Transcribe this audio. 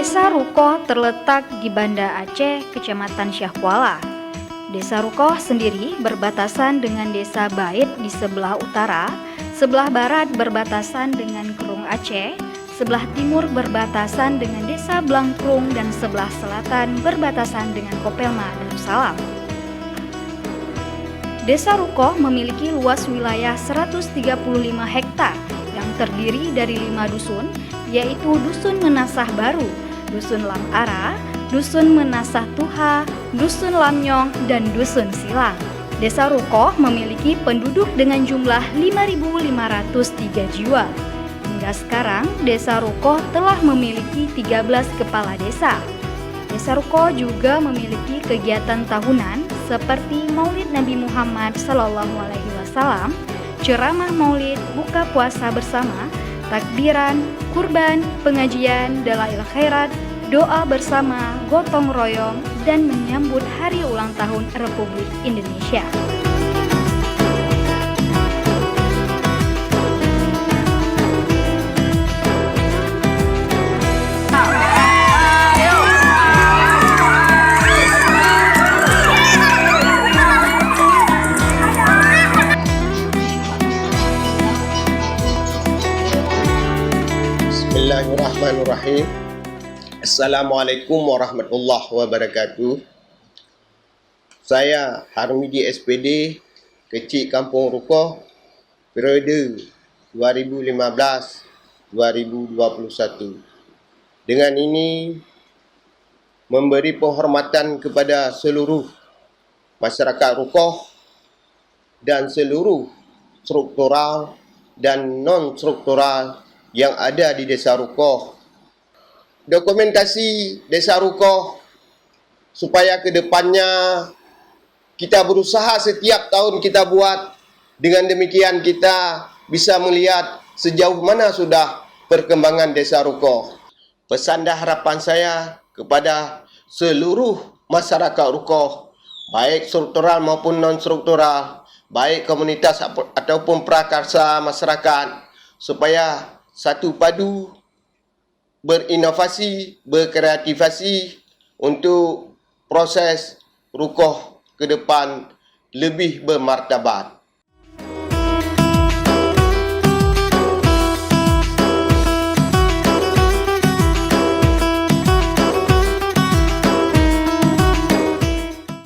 Desa Rukoh terletak di Banda Aceh, Kecamatan Syahkuala. Desa Rukoh sendiri berbatasan dengan Desa Bait di sebelah utara, sebelah barat berbatasan dengan Kerung Aceh, sebelah timur berbatasan dengan Desa Blangkrung, dan sebelah selatan berbatasan dengan Kopelma Darussalam. Desa Rukoh memiliki luas wilayah 135 hektar yang terdiri dari 5 dusun, yaitu Dusun Menasah Baru, Dusun Lam Ara, Dusun Menasah Tuha, Dusun Lamnyong, dan Dusun Silang. Desa Rukoh memiliki penduduk dengan jumlah 5.503 jiwa. Hingga sekarang, Desa Rukoh telah memiliki 13 kepala desa. Desa Rukoh juga memiliki kegiatan tahunan seperti Maulid Nabi Muhammad SAW, ceramah Maulid, buka puasa bersama, takbiran, kurban, pengajian, dalail khairat, doa bersama, gotong royong, dan menyambut hari ulang tahun Republik Indonesia. Bismillahirrahmanirrahim. Assalamualaikum warahmatullahi wabarakatuh. Saya Harmidi SPD, Kecil Kampung Rukoh, periode 2015-2021. Dengan ini memberi penghormatan kepada seluruh masyarakat Rukoh dan seluruh struktural dan non-struktural yang ada di Desa Rukoh. Dokumentasi Desa Rukoh supaya ke depannya kita berusaha setiap tahun kita buat. Dengan demikian kita bisa melihat sejauh mana sudah perkembangan Desa Rukoh. Pesan dan harapan saya kepada seluruh masyarakat Rukoh, baik struktural maupun non-struktural, baik komunitas ataupun prakarsa masyarakat, supaya satu padu, berinovasi, berkreativasi untuk proses Rukoh ke depan lebih bermartabat.